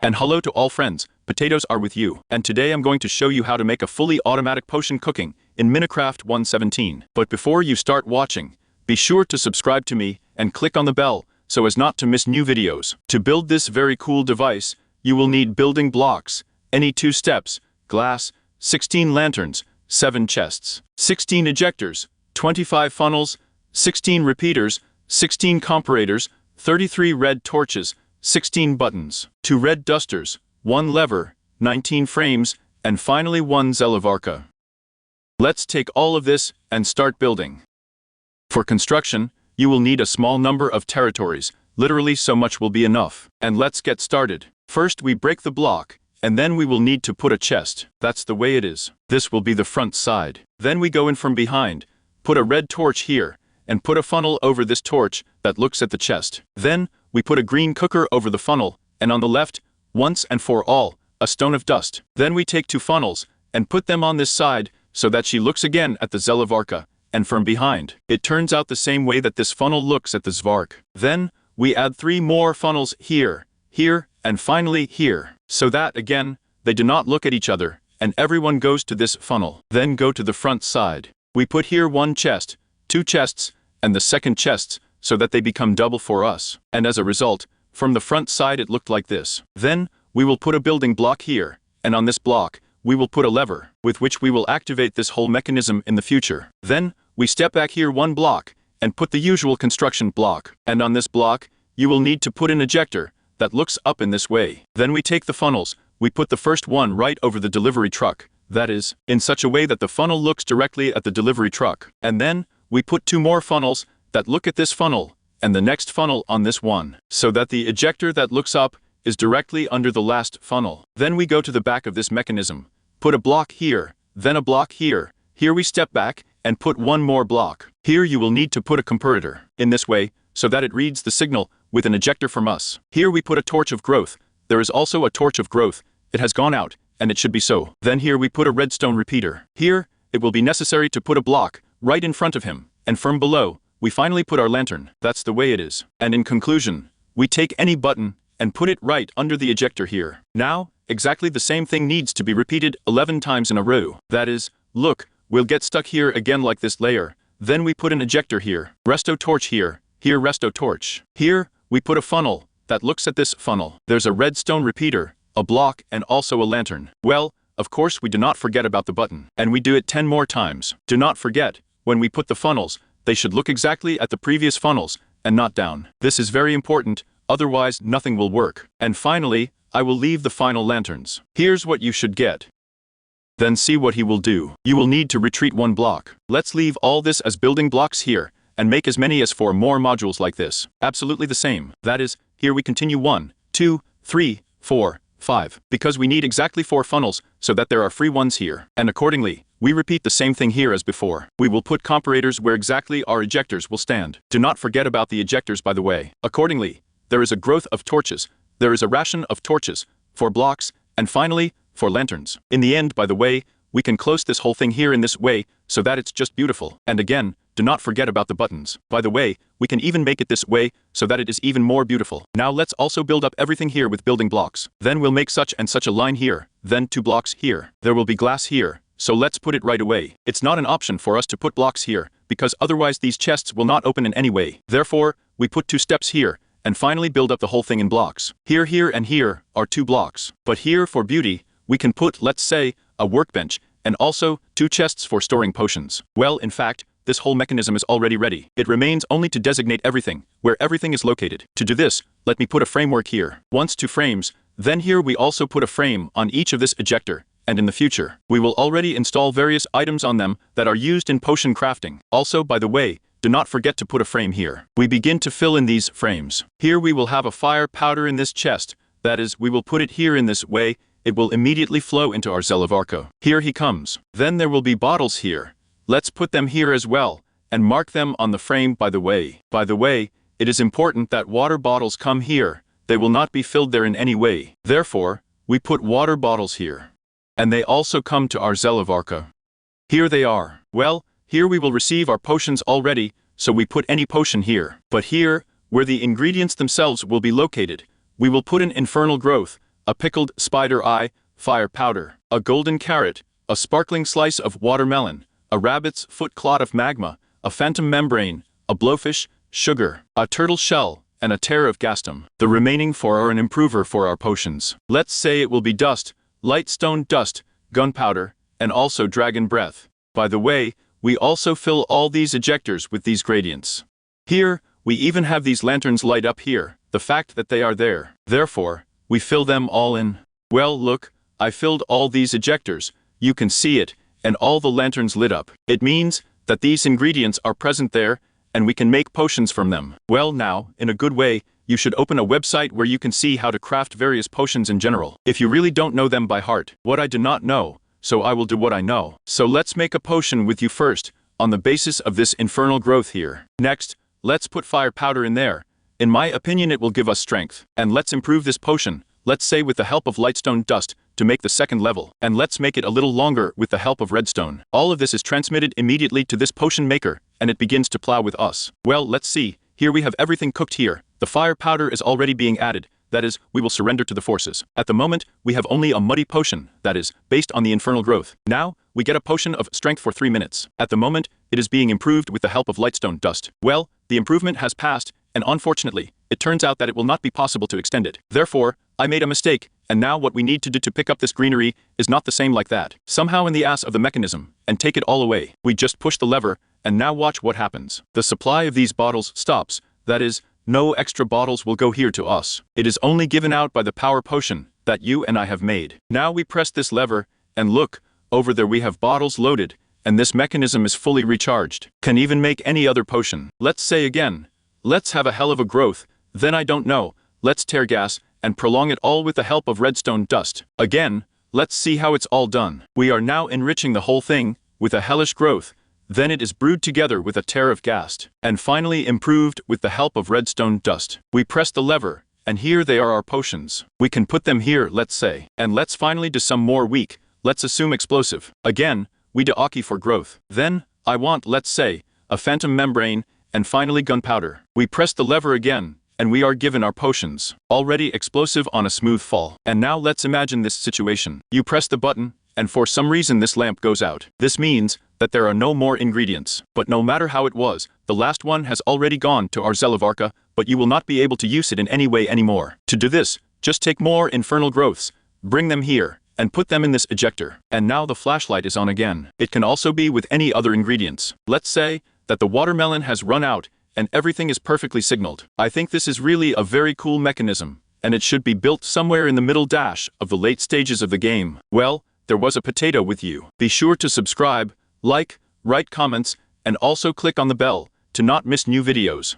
And hello to all friends, potatoes are with you. And today I'm going to show you how to make a fully automatic potion cooking in Minecraft 1.17. But before you start watching, be sure to subscribe to me and click on the bell so as not to miss new videos. To build this very cool device, you will need building blocks, any 2 steps, glass, 16 lanterns, 7 chests, 16 ejectors, 25 funnels, 16 repeaters, 16 comparators, 33 red torches, 16 buttons, 2 red dusters, 1 lever, 19 frames, and finally 1 Zelavarka. Let's take all of this and start building. For construction, you will need a small number of territories, literally so much will be enough. And let's get started. First we break the block, and then we will need to put a chest. That's the way it is. This will be the front side. Then we go in from behind, put a red torch here, and put a funnel over this torch that looks at the chest. Then, we put a green cooker over the funnel, and on the left, once and for all, a stone of dust. Then we take 2 funnels, and put them on this side, so that she looks again at the Zelavarka, and from behind. It turns out the same way that this funnel looks at the Zvark. Then, we add 3 more funnels here, here, and finally here, so that, again, they do not look at each other, and everyone goes to this funnel. Then go to the front side. We put here 1 chest, 2 chests, and the second chests, so that they become double for us. And as a result, from the front side it looked like this. Then, we will put a building block here, and on this block, we will put a lever, with which we will activate this whole mechanism in the future. Then, we step back here 1 block, and put the usual construction block. And on this block, you will need to put an ejector that looks up in this way. Then we take the funnels, we put the first one right over the delivery truck, that is, in such a way that the funnel looks directly at the delivery truck. And then, we put 2 more funnels that look at this funnel, and the next funnel on this one, so that the ejector that looks up is directly under the last funnel. Then we go to the back of this mechanism, put a block here, then a block here. Here we step back and put 1 more block. Here you will need to put a comparator, in this way, so that it reads the signal with an ejector from us. Here we put a torch of growth. There is also a torch of growth. It has gone out, and it should be so. Then here we put a redstone repeater. Here, it will be necessary to put a block right in front of him, and from below, we finally put our lantern. That's the way it is. And in conclusion, we take any button and put it right under the ejector here. Now, exactly the same thing needs to be repeated 11 times in a row. That is, look, we'll get stuck here again like this layer. Then we put an ejector here, resto torch here, here resto torch. Here, we put a funnel that looks at this funnel. There's a redstone repeater, a block, and also a lantern. Well, of course we do not forget about the button. And we do it 10 more times. Do not forget, when we put the funnels, they should look exactly at the previous funnels, and not down. This is very important, otherwise nothing will work. And finally, I will leave the final lanterns. Here's what you should get. Then see what he will do. You will need to retreat 1 block. Let's leave all this as building blocks here, and make as many as 4 more modules like this. Absolutely the same. That is, here we continue 1, 2, 3, 4, 5. Because we need exactly 4 funnels, so that there are free ones here. And accordingly, we repeat the same thing here as before. We will put comparators where exactly our ejectors will stand. Do not forget about the ejectors, by the way. Accordingly, there is a growth of torches. There is a ration of torches, 4 blocks, and finally, 4 lanterns. In the end, by the way, we can close this whole thing here in this way, so that it's just beautiful. And again, do not forget about the buttons. By the way, we can even make it this way, so that it is even more beautiful. Now let's also build up everything here with building blocks. Then we'll make such and such a line here, then 2 blocks here. There will be glass here, so let's put it right away. It's not an option for us to put blocks here, because otherwise these chests will not open in any way. Therefore, we put 2 steps here, and finally build up the whole thing in blocks. Here, here, and here are 2 blocks. But here, for beauty, we can put, let's say, a workbench, and also 2 chests for storing potions. Well, in fact, this whole mechanism is already ready. It remains only to designate everything, where everything is located. To do this, let me put a framework here. Once 2 frames, then here we also put a frame on each of this ejector, and in the future, we will already install various items on them that are used in potion crafting. Also, by the way, do not forget to put a frame here. We begin to fill in these frames. Here we will have a fire powder in this chest. That is, we will put it here in this way. It will immediately flow into our Zelavarka. Here he comes. Then there will be bottles here. Let's put them here as well, and mark them on the frame by the way. By the way, it is important that water bottles come here. They will not be filled there in any way. Therefore, we put water bottles here. And they also come to our Zelavarka. Here they are. Well, here we will receive our potions already, so we put any potion here. But here, where the ingredients themselves will be located, we will put an infernal growth, a pickled spider eye, fire powder, a golden carrot, a sparkling slice of watermelon, a rabbit's foot clot of magma, a phantom membrane, a blowfish, sugar, a turtle shell, and a tear of gastum. The remaining 4 are an improver for our potions. Let's say it will be dust, light stone dust, gunpowder, and also dragon breath. By the way, we also fill all these ejectors with these gradients. Here, we even have these lanterns light up here, the fact that they are there. Therefore, we fill them all in. Well, look, I filled all these ejectors, you can see it, and all the lanterns lit up. It means that these ingredients are present there, and we can make potions from them. Well now, in a good way, you should open a website where you can see how to craft various potions in general. If you really don't know them by heart, what I do not know, so I will do what I know. So let's make a potion with you first, on the basis of this infernal growth here. Next, let's put fire powder in there. In my opinion it will give us strength. And let's improve this potion, let's say with the help of lightstone dust, to make the second level. And let's make it a little longer with the help of redstone. All of this is transmitted immediately to this potion maker, and it begins to plow with us. Well, let's see, here we have everything cooked here. The fire powder is already being added. That is, we will surrender to the forces. At the moment, we have only a muddy potion, that is, based on the infernal growth. Now, we get a potion of strength for 3 minutes. At the moment, it is being improved with the help of lightstone dust. Well, the improvement has passed, and unfortunately, it turns out that it will not be possible to extend it. Therefore, I made a mistake, and now what we need to do to pick up this greenery is not the same like that. Somehow in the ass of the mechanism, and take it all away. We just push the lever, and now watch what happens. The supply of these bottles stops, that is, no extra bottles will go here to us. It is only given out by the power potion that you and I have made. Now we press this lever, and look, over there we have bottles loaded, and this mechanism is fully recharged. Can even make any other potion. Let's say again, let's have a hell of a growth, then I don't know, let's tear gas, and prolong it all with the help of redstone dust. Again, let's see how it's all done. We are now enriching the whole thing, with a hellish growth, then it is brewed together with a tear of gas, and finally improved with the help of redstone dust. We press the lever, and here they are our potions. We can put them here, let's say. And let's finally do some more weak, let's assume explosive. Again, we do Aki for growth. Then, I want, let's say, a phantom membrane, and finally gunpowder. We press the lever again, and we are given our potions. Already explosive on a smooth fall. And now let's imagine this situation. You press the button, and for some reason this lamp goes out. This means that there are no more ingredients. But no matter how it was, the last one has already gone to our Zelavarka, but you will not be able to use it in any way anymore. To do this, just take more infernal growths, bring them here, and put them in this ejector. And now the flashlight is on again. It can also be with any other ingredients. Let's say that the watermelon has run out, and everything is perfectly signaled. I think this is really a very cool mechanism, and it should be built somewhere in the middle dash of the late stages of the game. Well, there was a potato with you. Be sure to subscribe, like, write comments, and also click on the bell to not miss new videos.